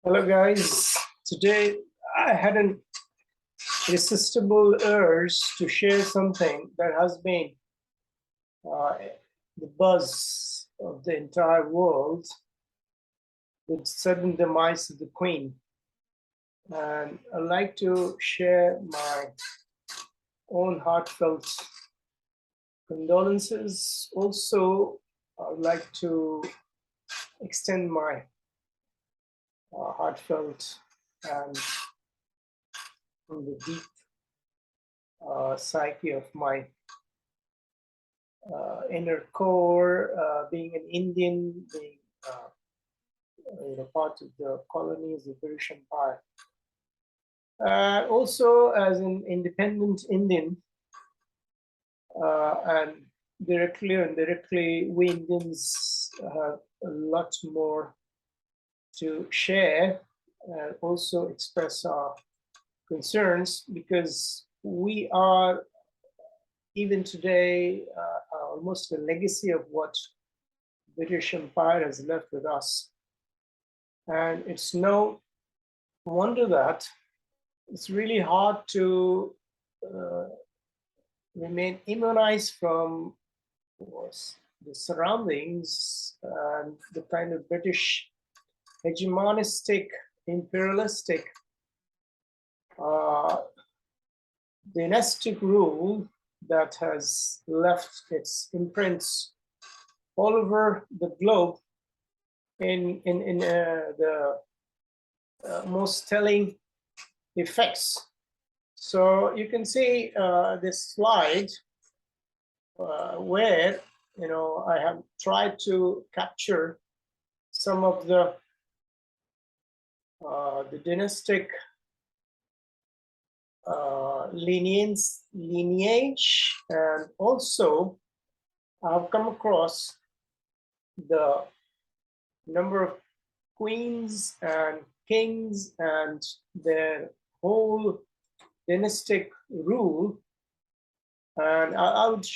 Hello guys, today I had an irresistible urge to share something that has been uh, the buzz of the entire world, the sudden demise of the Queen. And I'd like to share my own heartfelt condolences. Also, I'd like to extend my heartfelt and from the deep psyche of my inner core, being an Indian, being part of the colonies of the British Empire. Also, as an independent Indian, and directly or indirectly, we Indians have a lot more to share and also express our concerns, because we are even today almost a legacy of what British Empire has left with us. And it's no wonder that it's really hard to remain immunized from the surroundings and the kind of British hegemonistic, imperialistic, dynastic rule that has left its imprints all over the globe in the most telling effects. So you can see this slide where I have tried to capture some of the dynastic lineage, and also I've come across the number of queens and kings and their whole dynastic rule, and I would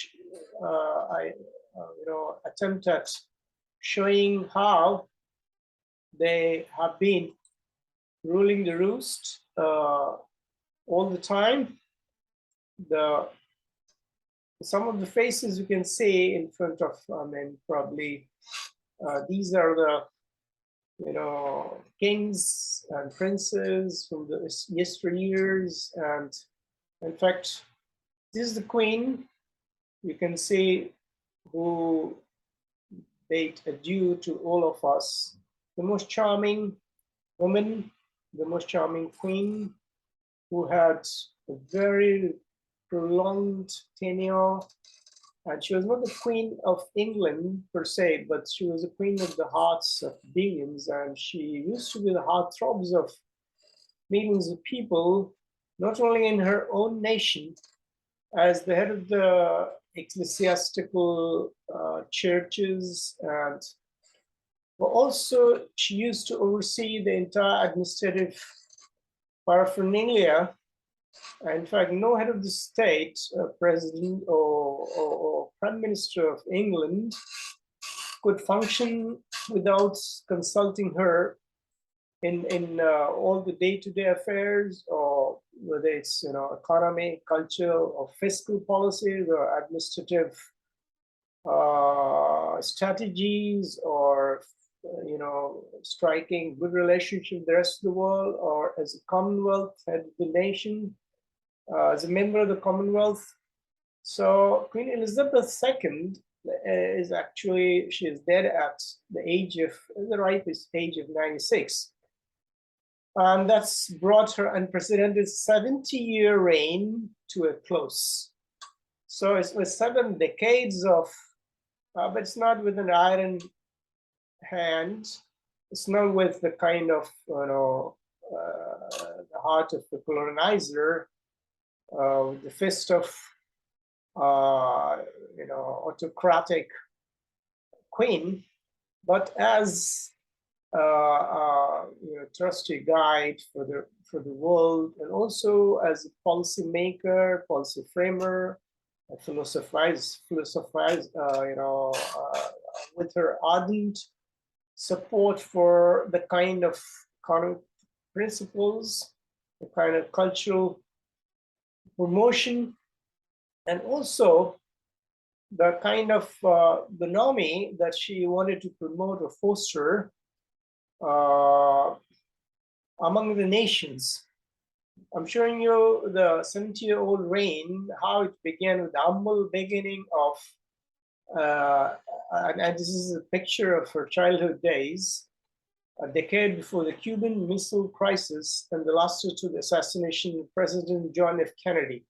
attempt at showing how they have been ruling the roost all the time. Some of the faces you can see in front of, probably these are the kings and princes from the yesteryears. And in fact, this is the queen. You can see who bade adieu to all of us. The most charming woman, the most charming queen, who had a very prolonged tenure. And she was not the Queen of England per se, but she was a queen of the hearts of billions. And she used to be the heartthrobs of millions of people, not only in her own nation, as the head of the ecclesiastical churches, but also she used to oversee the entire administrative paraphernalia. In fact, no head of the state, president or prime minister of England could function without consulting her in all the day-to-day affairs, or whether it's economy, culture, or fiscal policies, or administrative strategies, or striking good relationship with the rest of the world, or as a Commonwealth head of the nation, as a member of the Commonwealth. So Queen Elizabeth II is actually, she is dead at the ripest age of 96. And that's brought her unprecedented 70-year reign to a close. So it was 7 decades of, but it's not with an iron hand. It's not with the kind of, the heart of the colonizer, the fist of, autocratic queen, but as trusty guide for the world, and also as a policy maker, policy framer, philosophize, with her ardent support for the kind of economic principles, the kind of cultural promotion, and also the kind of economy that she wanted to promote or foster among the nations. I'm showing you the 70-year-old reign, how it began with the humble beginning of, and this is a picture of her childhood days, a decade before the Cuban Missile Crisis and the lasted to the assassination of President John F. Kennedy,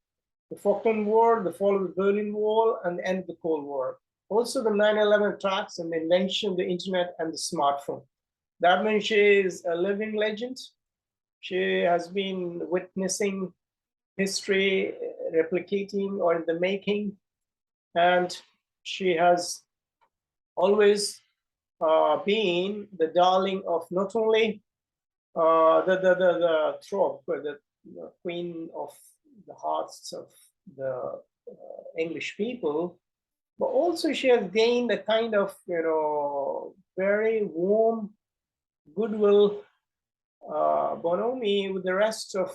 the Falkland War, the fall of the Berlin Wall, and the end of the Cold War. Also the 9/11 attacks and the invention of the internet and the smartphone. That means she is a living legend. She has been witnessing history replicating or in the making, and she has always been the darling of not only the trope, the queen of the hearts of the English people, but also she has gained a kind of, very warm goodwill bonhomie with the rest of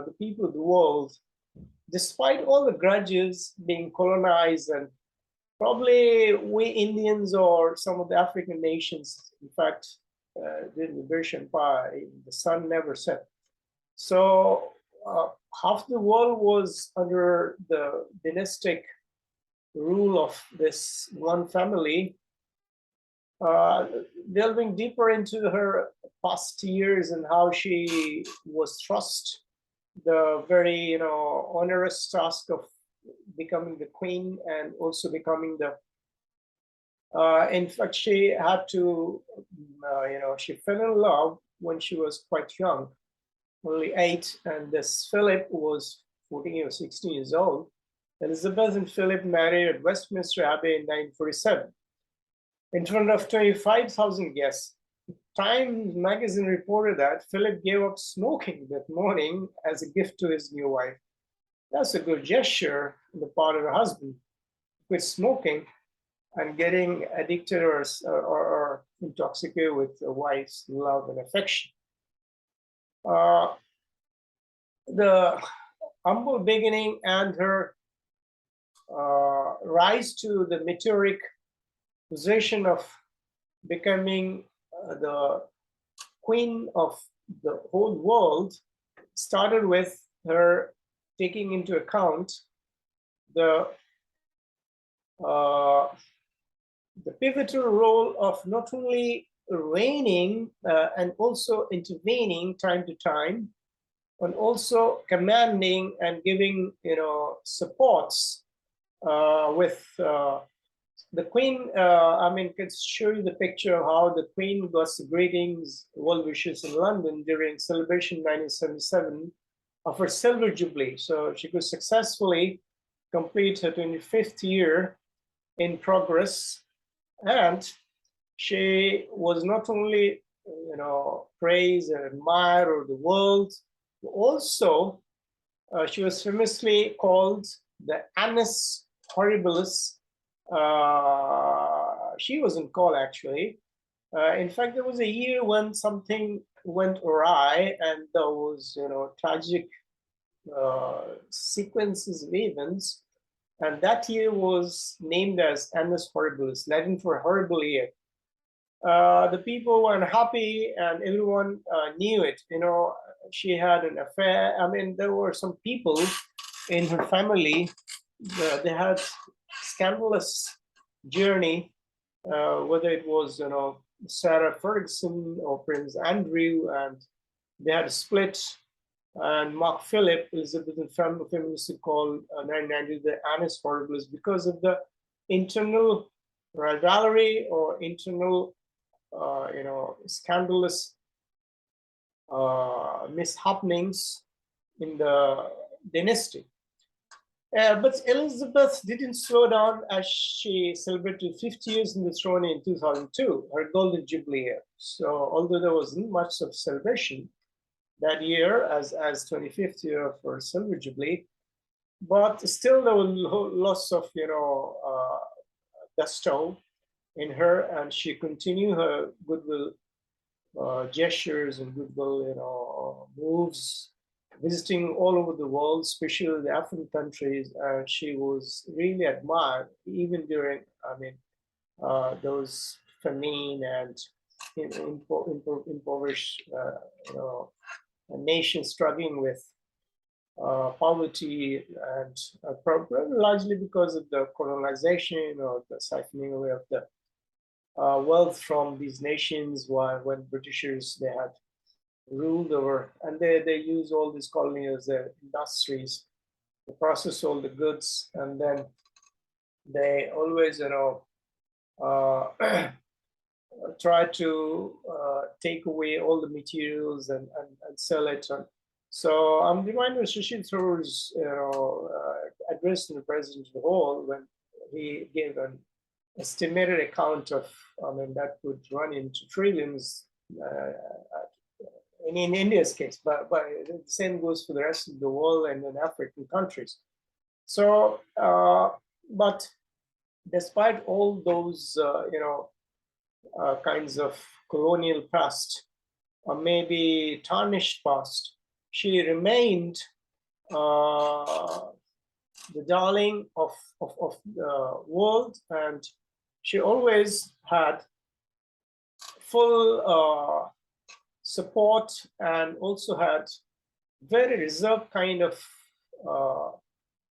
the people of the world, despite all the grudges being colonized, and probably we Indians or some of the African nations, in fact, during the British Empire, the sun never set. So half the world was under the dynastic rule of this one family. Delving deeper into her past years and how she was thrust the very onerous task of becoming the queen, and also becoming the in fact she had to she fell in love when she was quite young, only 8, and this Philip was 14 or 16 years old. Elizabeth and Philip married at Westminster Abbey in 1947 in front of 25,000 guests. Time magazine reported that Philip gave up smoking that morning as a gift to his new wife. That's a good gesture on the part of the husband, quit smoking and getting addicted or intoxicated with a wife's love and affection. The humble beginning and her rise to the meteoric position of becoming the queen of the whole world started with her taking into account the pivotal role of not only reigning and also intervening time to time, and also commanding and giving supports with the queen. I mean, could show you the picture of how the queen got the greetings, well wishes in London during celebration 1977 of her silver jubilee. So she could successfully complete her 25th year in progress, and she was not only praised and admired over the world, but also she was famously called the Annus Horribilis. She wasn't called actually. In fact, there was a year when something went awry, and there was tragic sequences of events, and that year was named as Annus Horribilis, Latin for horrible year. The people were unhappy, and everyone knew it. She had an affair. I mean, there were some people in her family. They had scandalous journey, whether it was Sarah Ferguson or Prince Andrew, and they had a split. And Mark Philip, Elizabethan feminists called 1990 the Annus Horribilis because of the internal rivalry or internal scandalous mishappenings in the dynasty. But Elizabeth didn't slow down as she celebrated 50 years in the throne in 2002, her golden jubilee year. So although there wasn't much of celebration that year as 25th year of her silver jubilee, but still there was lots of gusto in her, and she continued her goodwill gestures and goodwill, moves, visiting all over the world, especially the African countries. And she was really admired even during, those famine and impoverished, nations struggling with poverty, and largely because of the colonization or the siphoning away of the wealth from these nations, while when Britishers they had ruled over, and they use all these colonies as their industries to process all the goods, and then they always try to take away all the materials and sell it. So I'm reminded of Shashi Tharoor's address to the president of the hall when he gave an estimated account of, that would run into trillions in India's case, but the same goes for the rest of the world and in African countries. So, but despite all those, kinds of colonial past, or maybe tarnished past, she remained the darling of the world, and she always had full support, and also had very reserved kind of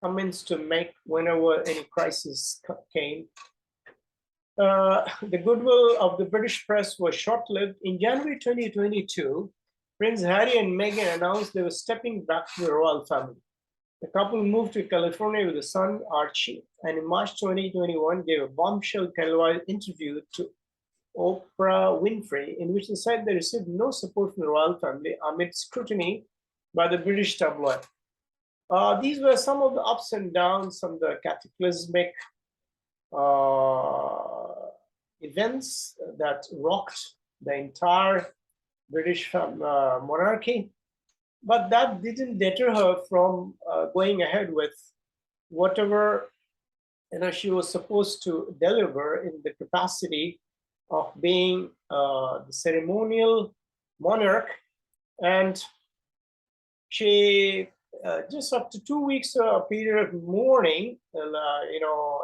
comments to make whenever any crisis came. The goodwill of the British press was short-lived. In January 2022, Prince Harry and Meghan announced they were stepping back to the royal family. The couple moved to California with a son, Archie, and in March 2021 gave a bombshell televised interview to Oprah Winfrey, in which they said they received no support from the royal family amid scrutiny by the British tabloid. These were some of the ups and downs, some of the cataclysmic events that rocked the entire British monarchy. But that didn't deter her from going ahead with whatever she was supposed to deliver in the capacity of being the ceremonial monarch. And she just after 2 weeks period of mourning,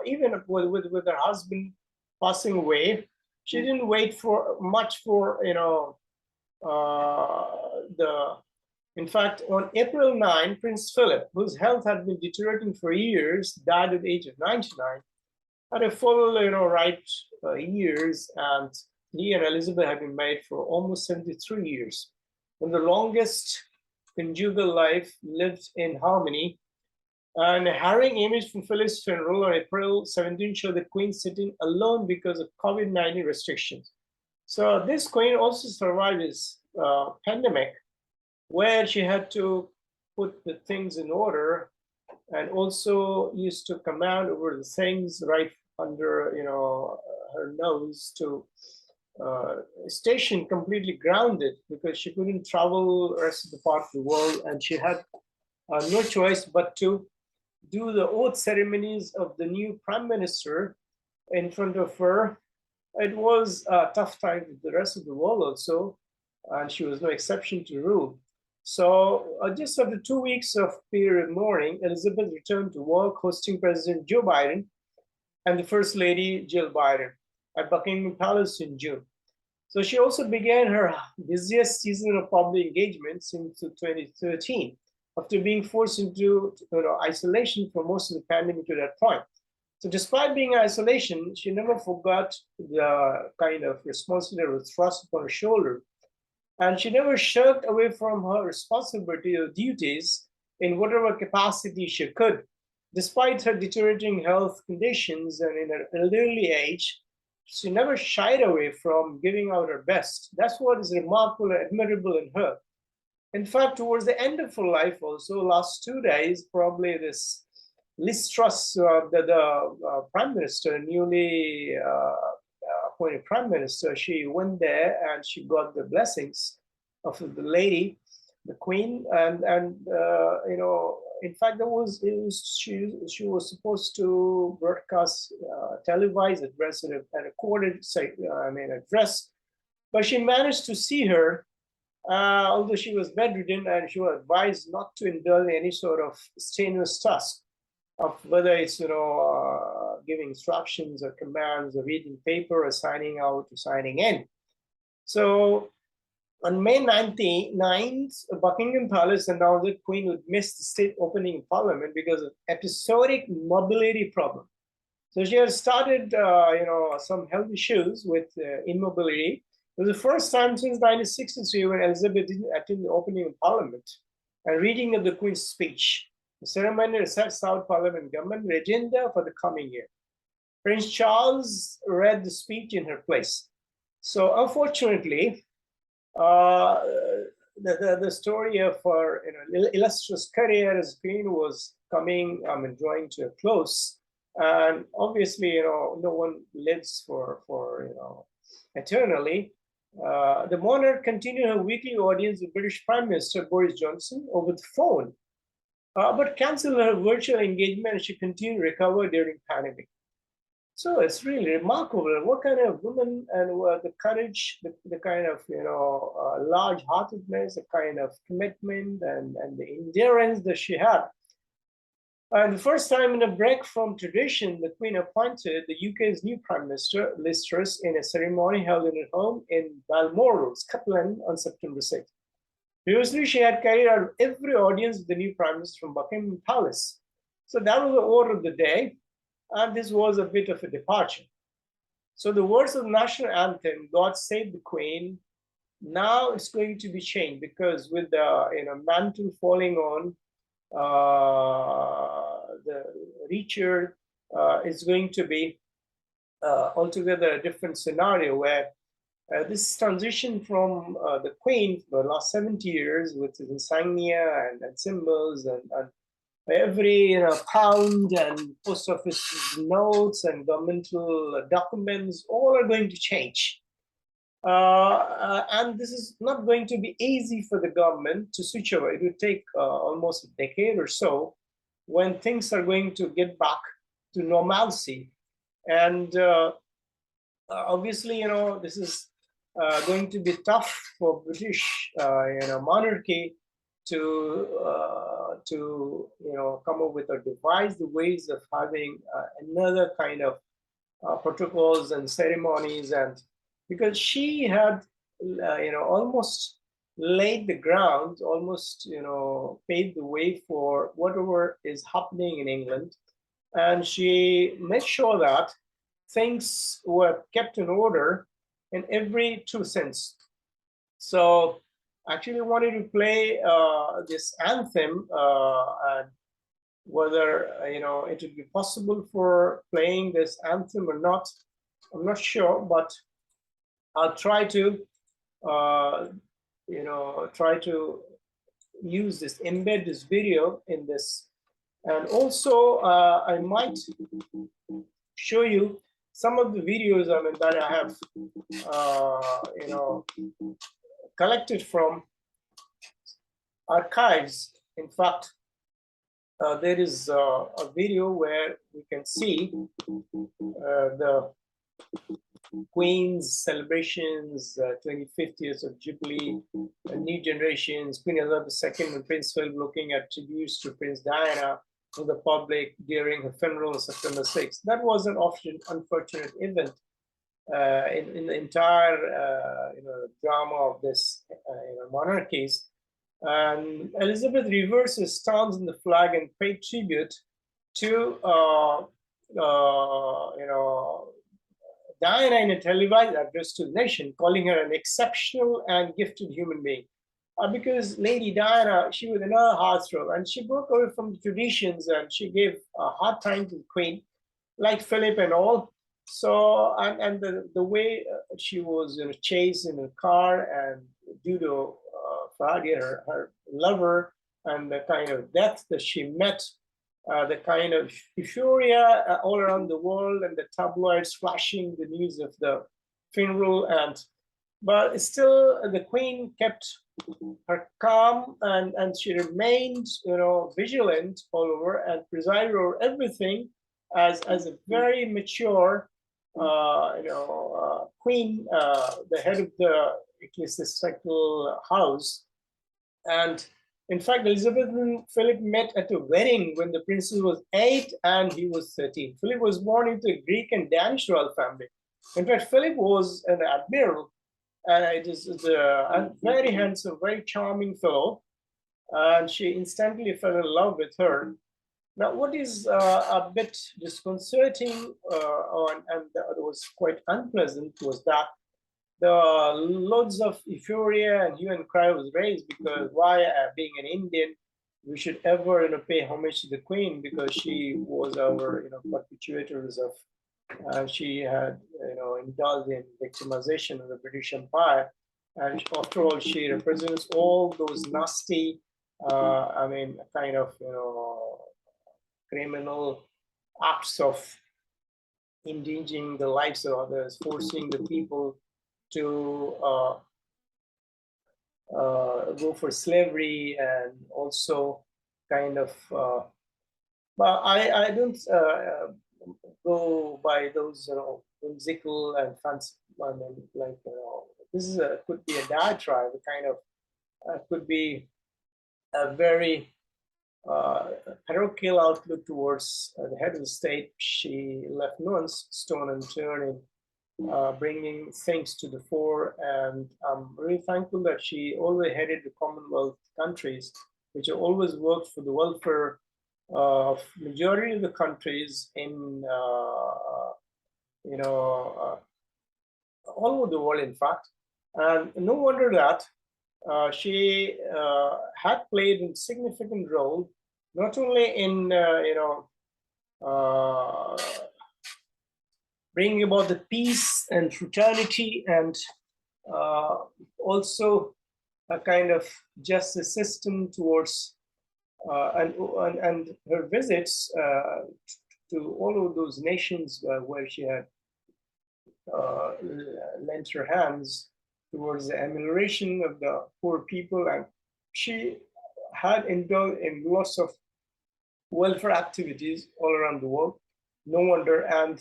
even with her husband passing away, she didn't wait for much for in fact, on April 9, Prince Philip, whose health had been deteriorating for years, died at the age of 99, had a full, ripe years, and he and Elizabeth had been married for almost 73 years. When the longest conjugal life lived in harmony. And a harrowing image from Philip's funeral on April 17 showed the Queen sitting alone because of COVID-19 restrictions. So this Queen also survived this pandemic, where she had to put the things in order, and also used to command over the things right under her nose, to station completely grounded because she couldn't travel the rest of the part of the world, and she had no choice but to do the oath ceremonies of the new prime minister in front of her. It was a tough time for the rest of the world also, and she was no exception to rule. So just after 2 weeks of period of mourning, Elizabeth returned to work hosting President Joe Biden and the First Lady Jill Biden at Buckingham Palace in June. So she also began her busiest season of public engagement since 2013, after being forced into isolation for most of the pandemic to that point. So despite being in isolation, she never forgot the kind of responsibility that was thrust upon her shoulder. And she never shirked away from her responsibility or duties in whatever capacity she could. Despite her deteriorating health conditions and in her elderly age, she never shied away from giving out her best. That's what is remarkable and admirable in her. In fact, towards the end of her life also, last 2 days, probably this Liz Truss, the prime minister, newly appointed prime minister, she went there and she got the blessings of the lady, the Queen, and in fact, she was supposed to broadcast televised address and a recorded address but she managed to see her, although she was bedridden, and she was advised not to indulge in any sort of strenuous task of whether it's, giving instructions or commands or reading paper or signing out or signing in. So on May 99th, Buckingham Palace announced that Queen would miss the state opening in Parliament because of episodic mobility problem. So she had started, some health issues with immobility. It was the first time since 1963 when Elizabeth didn't attend the opening of Parliament and reading of the Queen's speech. The ceremony sets out Parliament government agenda for the coming year. Prince Charles read the speech in her place. So unfortunately, the story of her illustrious career as Queen was drawing to a close. And obviously, no one lives for eternally. The monarch continued her weekly audience with British Prime Minister Boris Johnson over the phone, but canceled her virtual engagement and she continued to recover during pandemic. So it's really remarkable what kind of woman and the courage, the kind of large-heartedness, the kind of commitment and the endurance that she had. And the first time in a break from tradition, the Queen appointed the UK's new Prime Minister, Liz Truss, in a ceremony held in her home in Balmoral, Scotland, on September 6th. Previously, she had carried out every audience with the new Prime Minister from Buckingham Palace. So that was the order of the day, and this was a bit of a departure. So the words of the national anthem, God Save the Queen, now it's going to be changed because with the mantle falling on the Reacher, is going to be altogether a different scenario where this transition from the Queen for the last 70 years with his insignia and symbols and every pound and post office notes and governmental documents, all are going to change. And this is not going to be easy for the government to switch over. It will take almost a decade or so when things are going to get back to normalcy. And obviously, this is going to be tough for British, monarchy to come up with or devise the ways of having another kind of protocols and ceremonies, and because she had almost laid the ground, almost paved the way for whatever is happening in England, and she made sure that things were kept in order in every true sense. So actually wanted to play this anthem, and whether it would be possible for playing this anthem or not, I'm not sure, but I'll try to use this, embed this video in this, and also I might show you some of the videos that I have collected from archives. In fact, there is a video where we can see the Queen's celebrations, 25th years of Jubilee, new generations, Queen Elizabeth II and Prince Philip looking at tributes to Prince Diana to the public during her funeral on September 6th. That was an often unfortunate event in the entire drama of this monarchies. And Elizabeth reversed her stance in the flag and paid tribute to Diana in a televised address to the nation, calling her an exceptional and gifted human being. Because Lady Diana, she was another heartthrob, and she broke away from the traditions, and she gave a hard time to the Queen, like Philip and all. So, and the way she was chased in a car, and due to Faraday, her lover, and the kind of death that she met, the kind of euphoria all around the world, and the tabloids flashing the news of the funeral, but still the Queen kept her calm, and she remained vigilant all over and presided over everything as a very mature queen, the head of the ecclesiastical house. And in fact, Elizabeth and Philip met at a wedding when the princess was 8 and he was 13. Philip was born into a Greek and Danish royal family. In fact, Philip was an admiral, and it is a very handsome, very charming fellow. And she instantly fell in love with her. Now, what is a bit disconcerting and that was quite unpleasant was that the loads of euphoria and hue and cry was raised because why, being an Indian, we should ever pay homage to the Queen, because she was our perpetuators of, she had indulged in victimization of the British Empire, and after all, she represents all those nasty, kind of criminal acts of endangering the lives of others, forcing the people to go for slavery, and also kind of, but I don't go by those whimsical and fancy. I mean, like this is could be a diatribe, kind of could be a very parochial outlook towards the head of the state. She left no stone unturned in bringing things to the fore, and I'm really thankful that she always headed the Commonwealth countries, which have always worked for the welfare of majority of the countries in all over the world, in fact. And no wonder that she had played a significant role, not only in bringing about the peace and fraternity, and also a kind of justice system towards and her visits to all of those nations where she had lent her hands towards the amelioration of the poor people, and she had indulged in lots of welfare activities all around the world. No wonder, and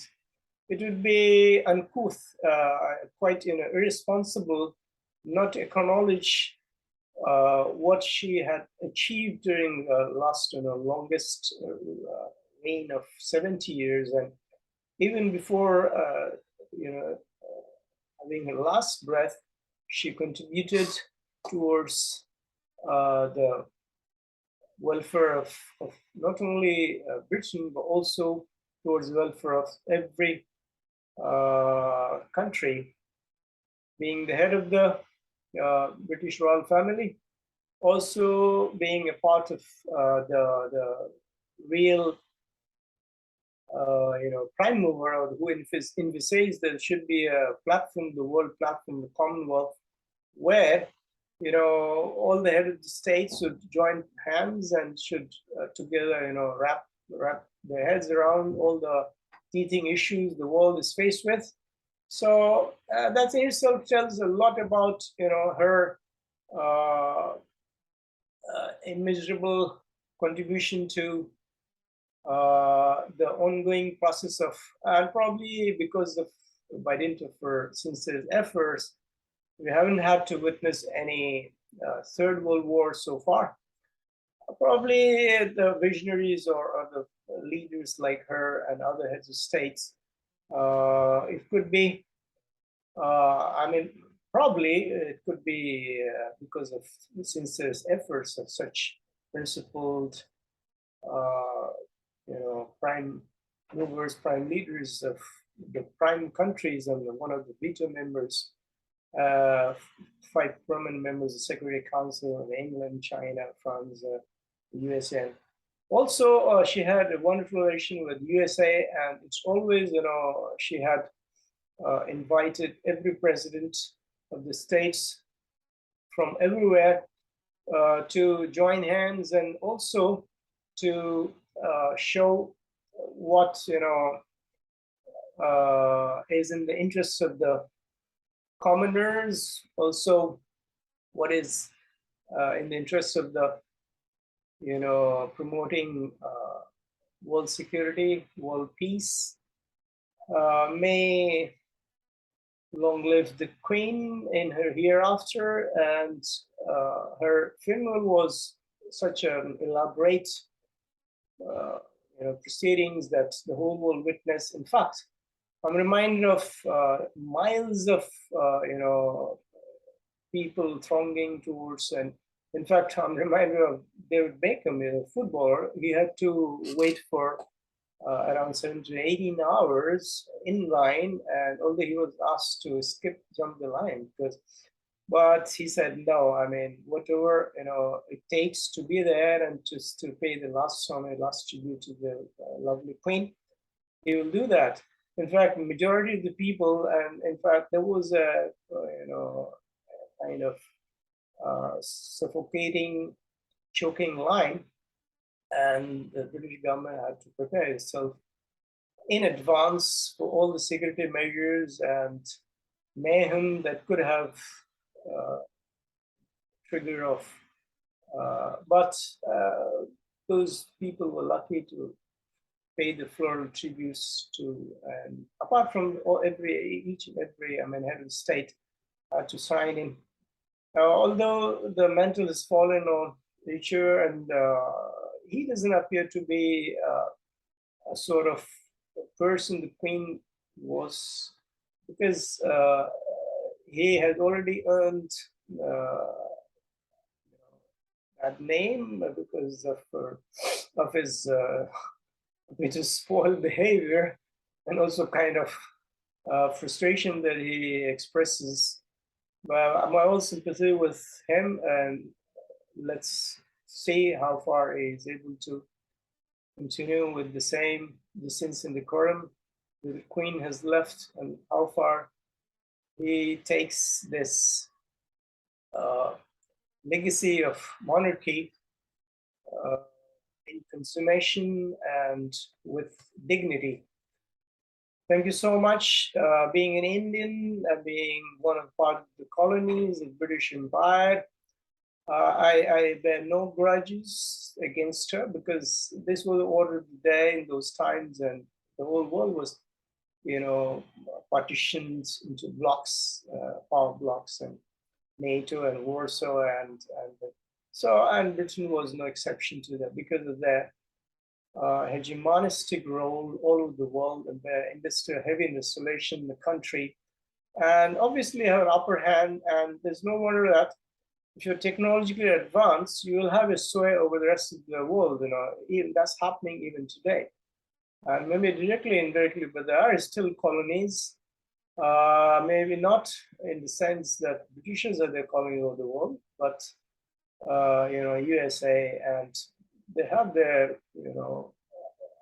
it would be uncouth, quite irresponsible, not to acknowledge what she had achieved during the last, longest reign of 70 years, and even before, having her last breath, she contributed towards the welfare of not only Britain, but also towards the welfare of every country. Being the head of the British royal family, also being a part of the real prime mover, or who envisages there should be a platform, the world platform, the Commonwealth, where all the head of the states should join hands and should together wrap their heads around all the teething issues the world is faced with. So that in itself tells a lot about her immeasurable contribution to the ongoing process of, and probably because of, by dint of her sincere efforts, we haven't had to witness any third world war so far. Probably the visionaries or the leaders like her and other heads of states, it could be, probably it could be because of sincere efforts of such principled prime movers, prime leaders of the prime countries, and one of the veto members, 5 permanent members of the Security Council of England, China, France, USA. Also, she had a wonderful relation with USA, and it's always, she had invited every president of the states from everywhere to join hands, and also to show what is in the interests of the commoners, also what is in the interests of the promoting world security, world peace, May long live the Queen in her hereafter, and her funeral was such an elaborate proceedings that the whole world witnessed. In fact, I'm reminded of miles of people thronging towards, and in fact, I'm reminded of David Beckham, a footballer. He had to wait for around 17 to 18 hours in line, and although he was asked to jump the line, but he said no. I mean, whatever it takes to be there and just to pay the last honor, last tribute to the lovely Queen, he will do that. In fact, majority of the people, and in fact, there was a kind of suffocating, choking line, and the British government had to prepare itself in advance for all the security measures and mayhem that could have trigger of. But those people were lucky to pay the floral tributes to, and apart from each and every, I mean, head of state had to sign in. Although the mantle has fallen on Richard, and he doesn't appear to be a sort of person the Queen was, because he has already earned that name because of his which is spoiled behavior, and also kind of frustration that he expresses. But my own sympathy with him, and let's see how far he is able to continue with the same decency and decorum the Queen has left, and how far he takes this legacy of monarchy in consummation and with dignity. Thank you so much. Being an Indian, being one of part of the colonies of the British Empire, I bear no grudges against her, because this was the order of the day in those times, and the whole world was, partitioned into blocks, power blocks, and NATO and Warsaw, and Britain was no exception to that because of their hegemonistic role all over the world and their heavy industrialization in the country, and obviously have an upper hand. And there's no wonder that if you're technologically advanced, you will have a sway over the rest of the world. Even that's happening even today, and maybe directly, indirectly, but there are still colonies. Maybe not in the sense that Britishers are the colony of the world, but USA, and they have their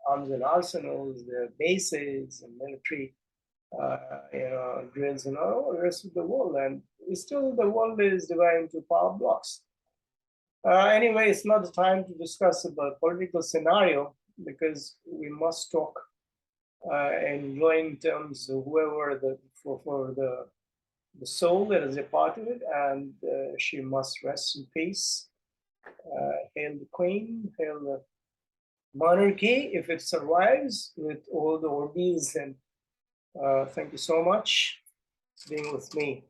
arms and arsenals, their bases and military drills and all the rest of the world, and still the world is divided into power blocks. Anyway, it's not the time to discuss about political scenario, because we must talk in glowing terms of whoever for the soul that is a part of it, and she must rest in peace. Hail the Queen, hail the monarchy, if it survives, with all the ordeals. And thank you so much for being with me.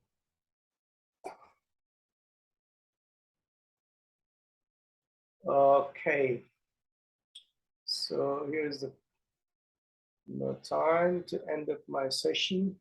Okay, so here's the time to end up my session.